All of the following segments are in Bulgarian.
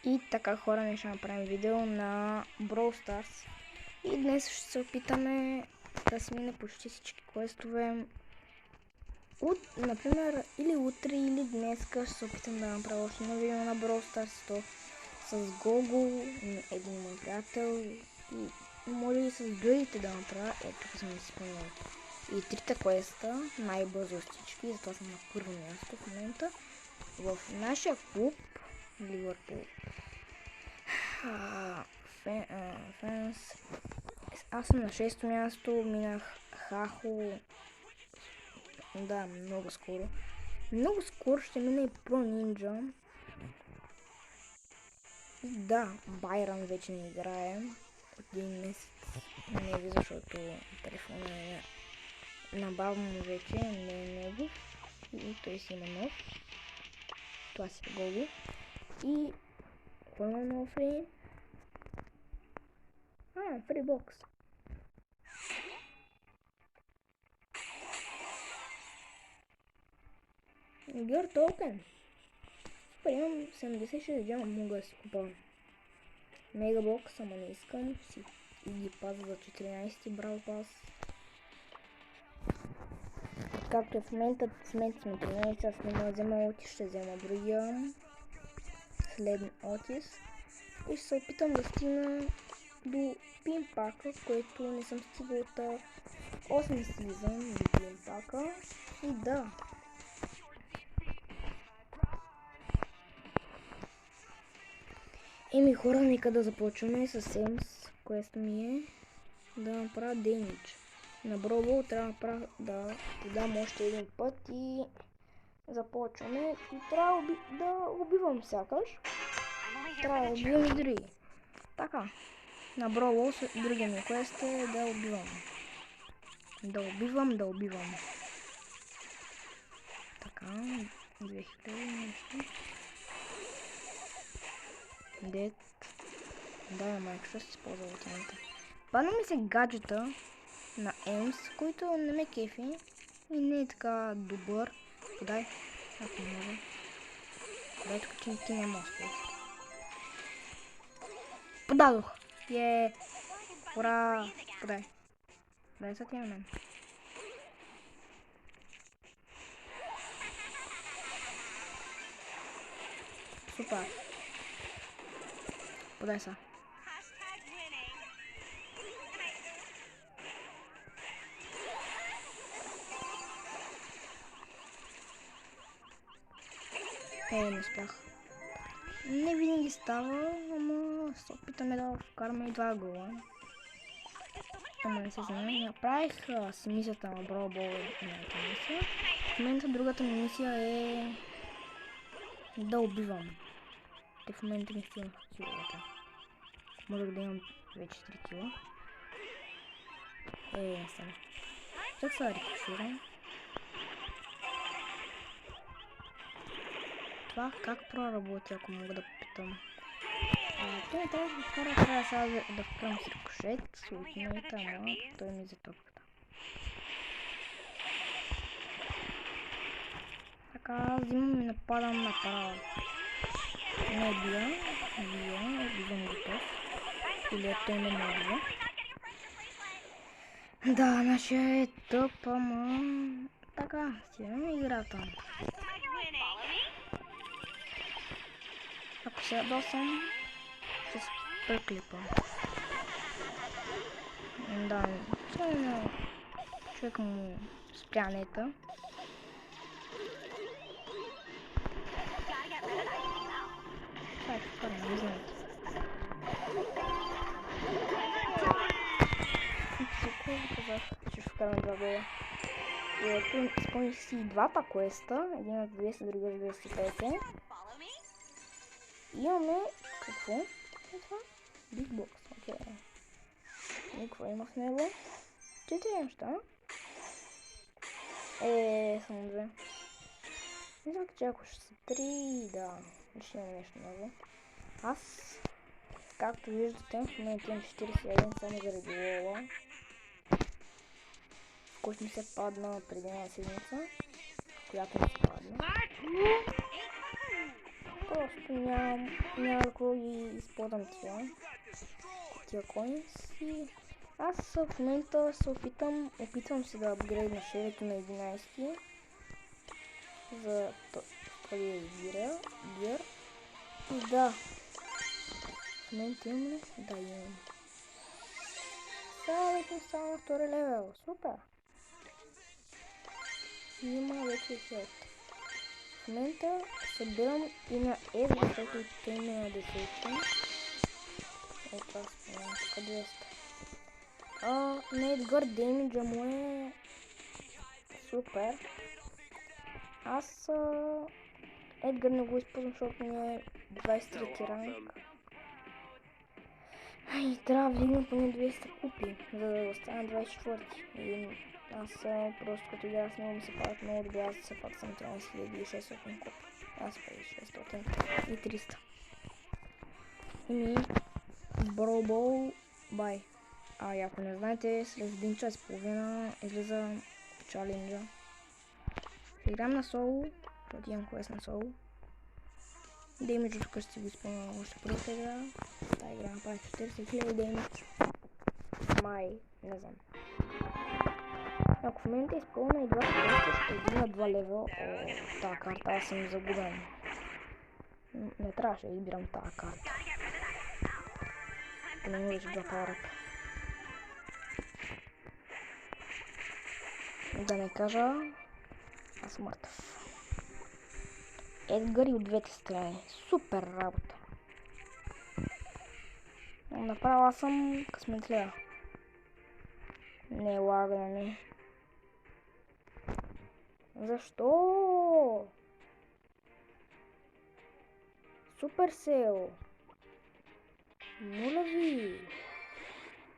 И така, хора, ние ще направим видео на Brawl Stars. И днес ще се опитаме да смине почти всички квестове. Например, или утре, или днеска ще се опитам да направя още едно видео на Brawl Stars с Гого, един мой приятел, и може и с другите да направя. Ето, тук съм изпълнил и трите квеста, най-бързо всички, затова съм на първо място в момента. В нашия клуб Ливърпул Фенс. Аз съм на 6-то място, минах Хахо. Да, много скоро. Много скоро ще мина и Про Нинджа. И да, Байрон вече не играем. От един месец не ви, защото телефона е набавно вече, не е негов. И той си има нов. Това си е Гого. И кой има много фри? Фрибокс. Гер токен. Супер, имам 76 джама, мога да си купа мегабокс, ама не искам си. И ги паза за 14 брал пас. Както е в момента сме 13, аз не мога да взема Отис, ще взема другия. След Отис. И ще се опитам да стигна до пинпака, което не съм стигал от 8 сезон до пинпака. И да. Еми хора, нека да започваме с Емс, което ми е да направя демидж. На Бробол трябва да направя, да дам още един път и започваме. И трябва да убивам сякаш. Трябва да убивам и други. Така, на Бробол другия ми квест е да убивам. Да убивам. Така, 2000 нещо. Дет. Да, майко, ще се използва от момента. Падна ми се гаджета на Емс, който не ме кефи и не е така добър. Подай, ако може. Подай тук, че ти няма успех. Подадох! Ура! Подай. Подай са ти на мен. Супер. Подай са. Не успях. Не винаги става, ама се опитаме да вкараме и 2 гола. Ама не се знае. Направих си мисията на Brawl Ball едната мисия. В момента другата ми мисия е да убивам. Те в момента ми стигнах киловете. Може да имам вече 3 кила. Не съм. Как се рекуширам? Това как проработи, ако мога да попитам? Той не трябва да вкара, трябва сега да вкарам с рикошет, с ултимейта, ама той ми за топката. Така, взимам и нападам направо. Не убивам готов. Или той ме не убива. Да, нашия е тъп, ама така, стигаме играта. Ако се ядосам, ще се преклипа. Да, това човек му спря нета. Това е вкарано, не знаете. Какво казах, че ще вкарам 2 гола. И ето изпълних си 2-та квеста, един от 200, другия от 250. Имаме какво? Е това? Big Box, окей. И какво има в него? 4 неща. Само 2. Мисля, че ако ще са 3, да, ще имам нещо ново. Аз, както виждате, в момента имам 41 само заради лола, който ми се падна преди една седмица, която ми се падна. Просто няма какво ги използвам тия коинси. Аз в момента се опитвам се да апгрейдна шерето на 11 за този гир. И да, в момента имам ли? Да, имам. Сега вече става на втори левел. Супер! Има вече хелт. В момента събирам и на Ед, защото и те има на 10. Ето това спомням, тук 200. На Едгар демиджа му е супер. Аз Едгар не го използвам, защото ми е 23 ранг. И трябва да вдигна поне 200 купи, за да остана 24. Аз просто като игра с него ми се падат много добре, аз все пак съм 13600 купи. Аз 600 и 300. Бробол бай. И ако не знаете, след 1 час и половина излиза чаленджа. Ще играм на соло, защото имам квест на соло. Деймиджа тук ще си го изпълня още първата игра. Тази игра направи 40 000 деймидж. Май, не знам. Ако в момента изпълня и двата квеста, ще иди на 2 левел. Тази карта аз съм загубен. Не трябваше да избирам тази карта. Не му беше два пауъръпа. Да не кажа, аз съм мъртъв. Едгар и от двете страни. Супер работа. Направо аз съм късметлия. Не лагане. Защо? Суперсел. Моля ви.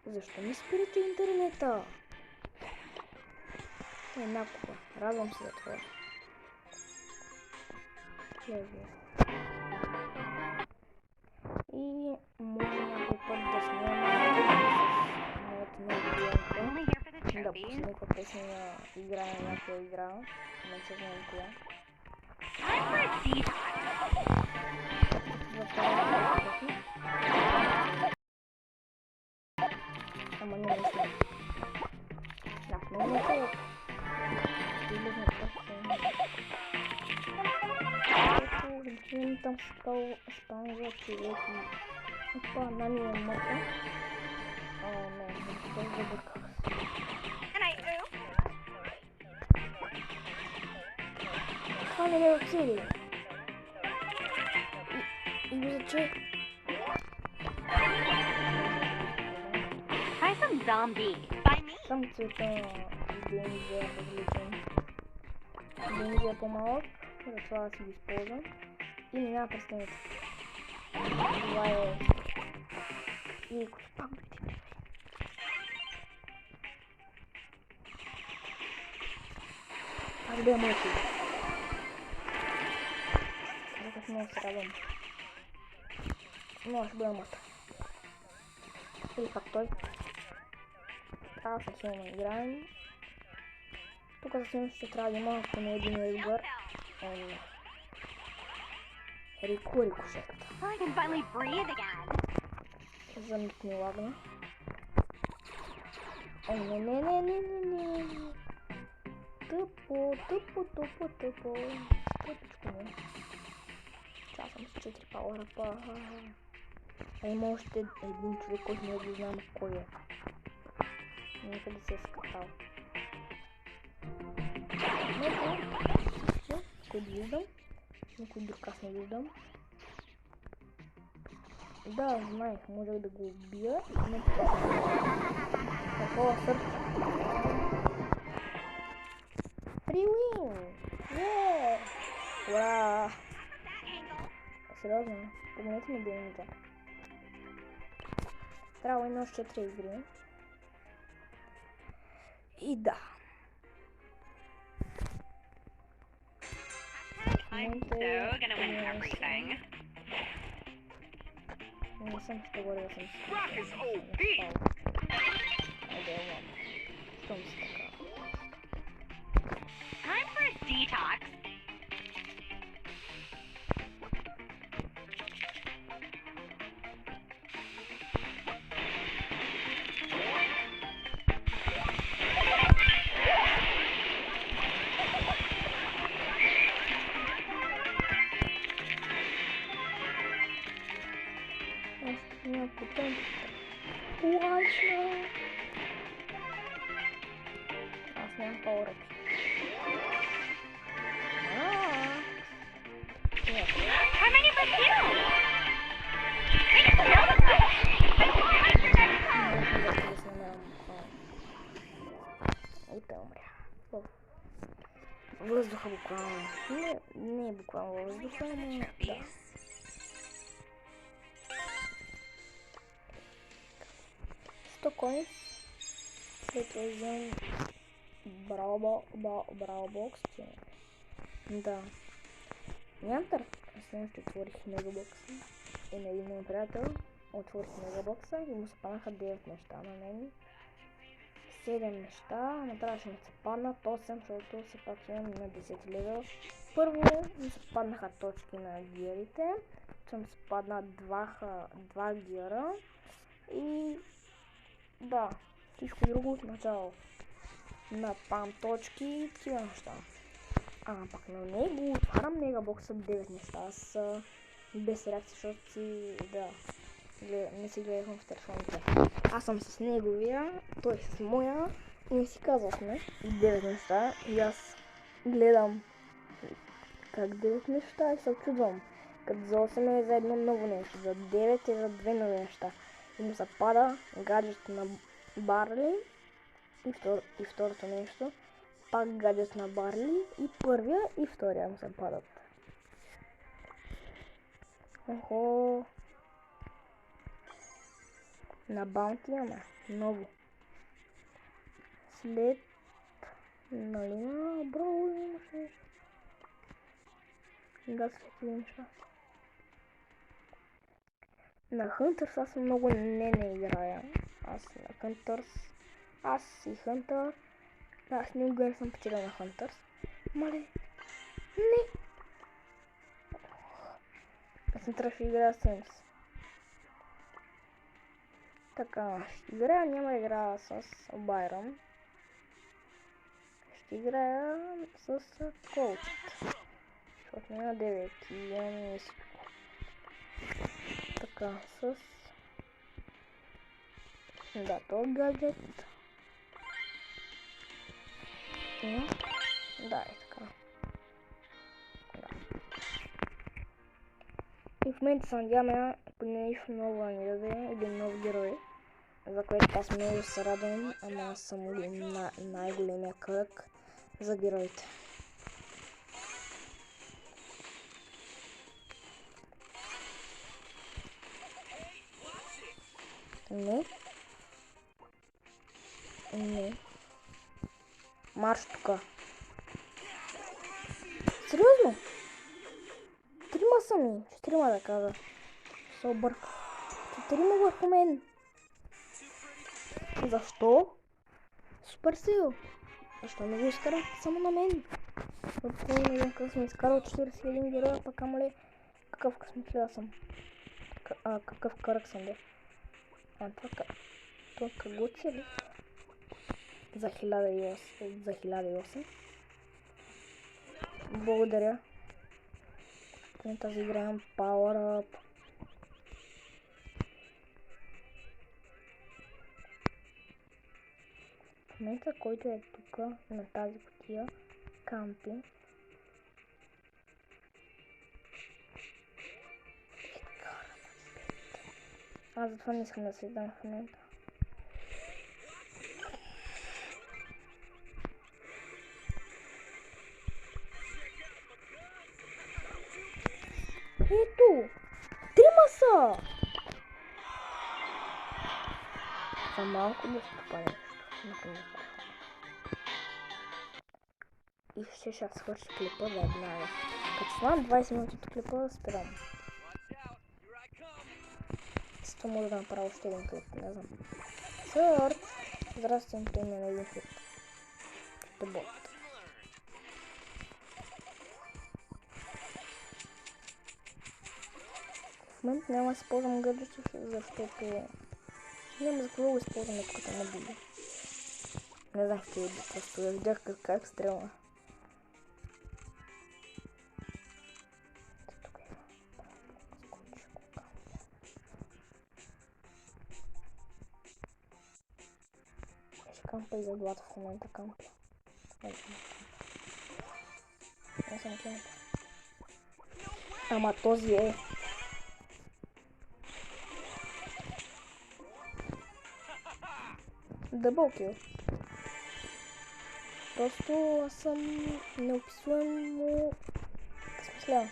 Защо ми спирате интернета? Една купа. Радвам се за това. И може някой път да снимам моята нова клиентка. Да пусна някаква песен на игра на някоя игра. Не се знам коя. Ама не мисля. Да, много не е. Ето, там стана за човек и това нами е мъртва. Не, това е забърках. Това не ме обсиди. И го заче. Try some zombie by me. Сам цвета Дениза е различен. Дениза е по-малък, затова да си го използвам. И минава през него. Това е... И пак дойде. Аз бе мълчи. Докато много се радвам. Но аз ще бъда мъртъв. Или пак той. Трябва със силно играем. Тук със силно ще трябва да има поне един Едгар. Рикошет. За миг ми лагна. Не. Тъпо. Тъпичко ми. Сега съм с 4 пауъръпа. Има още един човек, който не го знам кой е. Никъде се е скатал. Кой виждам? Никой друг аз не виждам. Да, знаех, можех да го убия. Не това. Такова сърце. Free win! Yeah! Ура! Сериозно, помнете ми деймиджа. Трябва има още 4 игри. И да. I'm so gonna win everything. Не съм ще говоря да съм си. Rock is OP! Айде, ладно. Щом си така. Time for a detox. Бутон. Удачно! Аз нямам по-уроки. How many of us you? И той умря. Въздуха буквално. Не буквално въздуха, но да. Стокоин. След това взем Браво бокс. Да. Нямам търпение. Аз ще отворих мегабокса. И на един мой приятел отворих мегабокса и му се паднаха 9 неща на мен. 7 неща, но трябваше ми се паднат 8, защото все пак имам на 10 левел. Първо ми се паднаха точки на гиерите, че ми се паднат 2 гиера и да, всичко друго от начало. На пам точки, тия неща. Пак на него отварям мегабокса 9 неща. Аз без реакция, защото си, да, не си гледахме в телефоните. Аз съм с неговия, той с моя и не си казвахме 9 неща и аз гледам как 9 неща и се очудвам. Като за 8 е за едно ново нещо, за 9 е за 2 нови неща. И му се пада гаджет на Барли и второто нещо. Пак гаджет на Барли и първия и втория му се падат. Охо! На Баунти имаме ново. След... Нали на Браво имаше? Да, след един час. На Хънтърс аз много не играя. Аз на Хънтърс... Аз и Хънтър... Аз никога не съм печелял на Хънтърс. Мале... Не! Аз не трябваше да играя с Симс. Така, ще играя, няма да играя с Байрон. Ще играя с Колт. Защото няма 9 и имам и всичко. Така, с... Да, този гаджет. Да, е така. Да. И в момента се надяваме поне нещо ново да ни даде един нов герой. За което аз много се радвам, ама аз съм най-големия кръг за героите. Не. Марш тука. Сериозно? 3 са ми. 4 да кажа. Се обърка. 4 върху мен. Защо? Супер сил. Защо не го изкарах само на мен? Защото не знам как съм изкарал 41 героя, пък амале какъв късметлия съм. Какъв кръг съм бе. Това кагуци ли? За 1008. Благодаря. В тази игра имам Power Up. В момента, който е тук на тази кутия, кампи. Аз затова не искам да се издам в момента. Ето! 3 са! За малко да се попадем. И ще свърши клипа веднага. Като снимам 20 минути от клипа, спирам. Също може да направя още един клип, не знам. Сърт! Здрасти, името име на един клип. Бот. В момента няма да използвам гаджето, защото няма за какво го използвам, като не биде. Не знам, ще иде, просто я видях как стрелна. кампа и за двата в момента кампа. Не съм кампа. Ама този е. Дъбъл кил. Просто аз съм неописуемо смисля.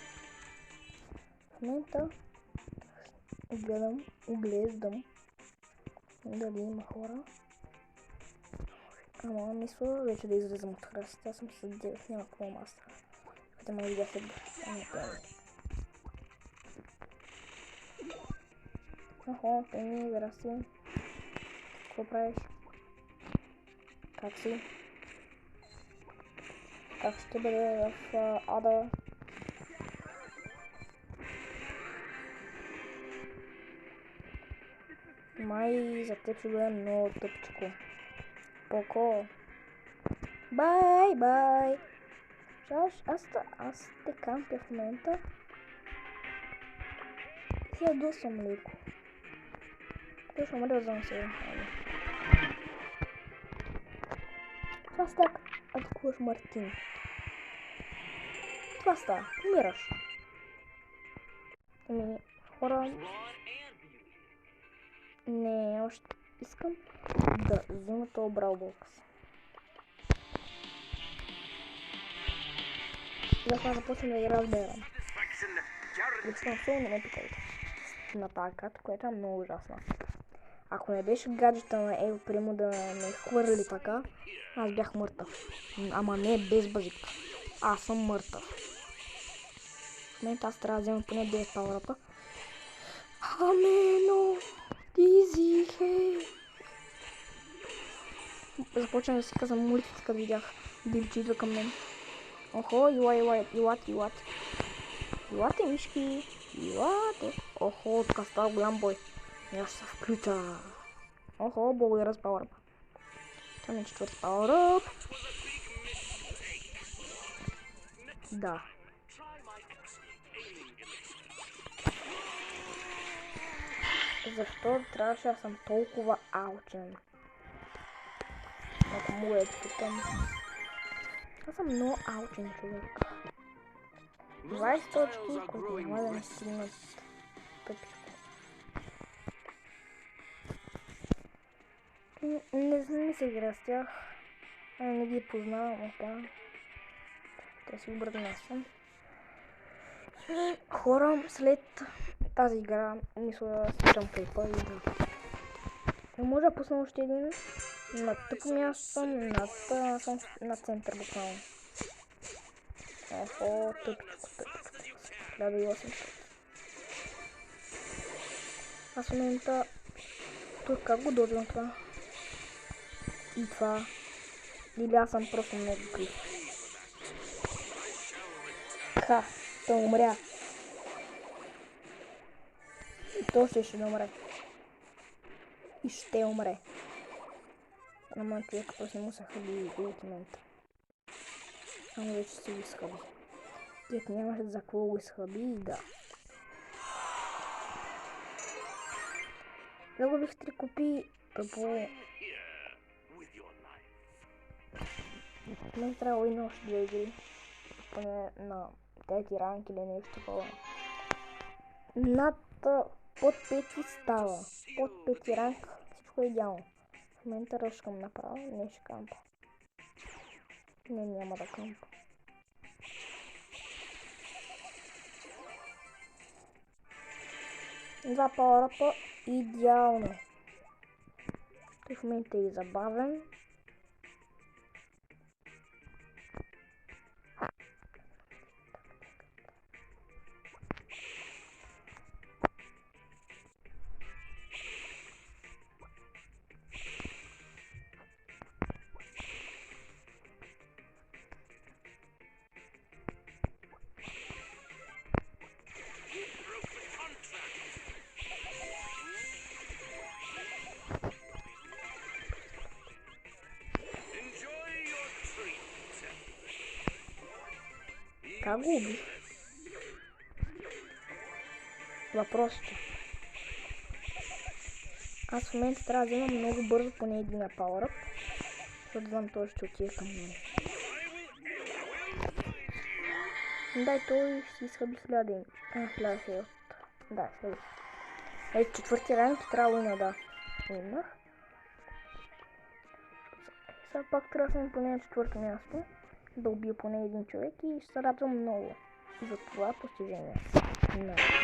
В момента оглеждам дали има хора. Ама мисля вече да излезам от храстите. Аз съм с 9, няма какво мастера. Къде ме видях Едгар. Охо, Пени, здрасти. Какво правиш? Как си? Как ще бъде в ада? Май за теб ще бъде много тъпчко. Поко. Бай! Аз те кампя в момента. И ядосвам леко. Той ще умре за сега. Това става атакуваш Мартин. Това става. Умираш. Ами, хора... Не, още искам да взема този Браубокс. Сега започвам да ги разберам. Лично не ме питайте на тази карта, която е много ужасна. Ако не беше гаджета на Ево Примо да ме хвърли така, аз бях мъртъв. Ама не без базик. Аз съм мъртъв. В момента аз трябва да взема поне 9 пауъръпа. Амено! Дизи, хей! Започвам да си казвам молитвите, като видях Билчо идва към мен. Охо, илате, мишки. Илате. Охо, тук става голям бой. И аз се включа. Охо, благодаря за пауъръп. Това ми е 4 пауъръп. Да. Защо трябваше да съм толкова аучен? Ако мога да питам. Аз съм много аучен човек. 20 точки, които няма да не стигнат тъпичко. Не се игра с тях. Не ги познавам, така. Те си обърнесвам. Хора, след тази игра мисля да спирам клипа и да... Не може да пусна още един. На тъпо място съм, на център буквално. Охо, тъпичко. 1800. Аз в момента... Тук как го додвам това? И това. Или аз съм просто много крив. Ха, той умря. И то ще да умре. И ще умре. Ама човек просто не му се хаби ултимента. Само вече си го изхаби. Тек нямаше за какво го изхаби и да. Загубих 3 копии. Тъпо. Не трябва и още 2 игри. Поне на 3 ранг или нещо такова. Над под 5 става. Под 5 ранг всичко е идеално. В момента ръшкам направо, не ще кампа. Не, няма да кампа. Два пауъръпа, идеално. Той в момента е забавен. Как го убих? Въпросите. Аз в момента трябва да взема много бързо поне един пауъръп. Защото знам той ще отиде към мен. Дай той си изхъби 1000 хил. Да, сега. Ей, четвърти ранг трябва да уйна, да. Уйнах. Сега пак трябва да съм поне на четвърто място. Да убия поне един човек и ще се радвам много за това постижение.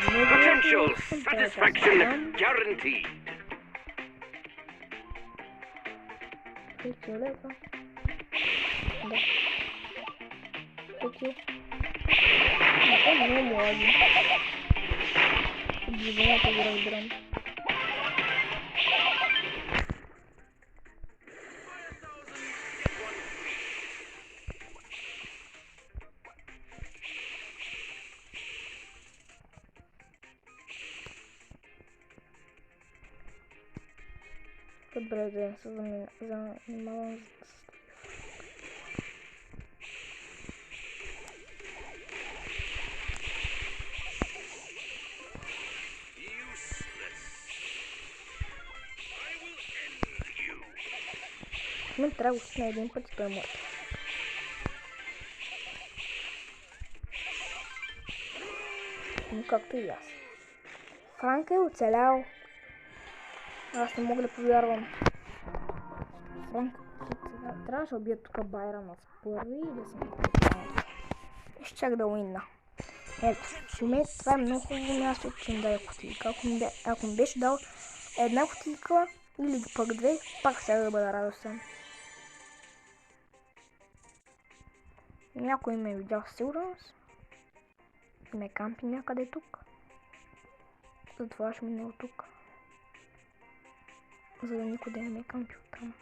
Potential satisfaction guaranteed. Третия лева. Да. Третия. Това не е млади. Движението го разбирам. Добре, да се занимавам с... Мен трябва да стигна един път и той е мъртв. Но както и аз. Франк е оцелял. Аз не мога да повярвам. Франк, трябваше да убия тук Байрана с първи и да съм попълнал. И ще чак да уинна. Ето, в момента това е много хубаво място, че ми даде кутийка. Ако ми беше дал една кутийка или пък две, пак сега да бъда радостен. Някой ме е видял със сигурност. Ме кампи някъде тук. Затова ще мине от тук. За да никой да не ме кампи оттам.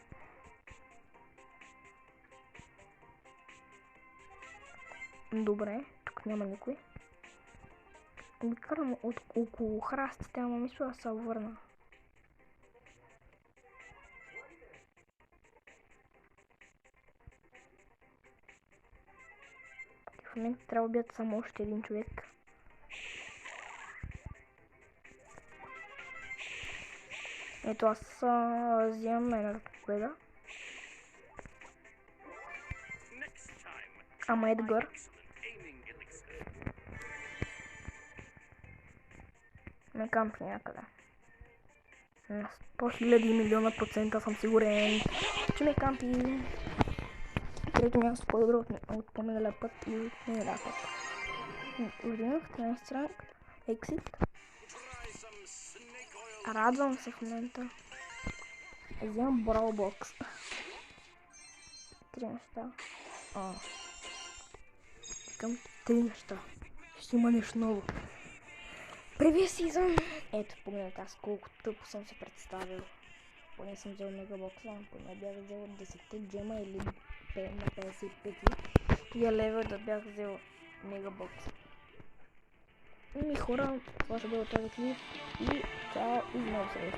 Добре, тук няма никой. Карам от около храстите, ама мисля да се върна. В момента трябва да бият само още един човек. Ето аз взимам едната победа. Ама Едгар. Ме кампи някъде. На 100 000 милиона процента съм сигурен, че ме кампи. Трето място по-добро от по-миналия път и от миналия път. Ординах 13 ранг. Exit. Радвам се в момента. Вземам Brawl Box. 3 неща. Искам 3 неща. Ще има нещо ново. Привет сезон! Ето, погледнете аз колко тъпо съм се представил. Поне съм взел мегабокса, поне бях взел 10 джема или на 55 и лева да бях взел мегабокса. Ми хора, това ще бъде този клип и чао и много се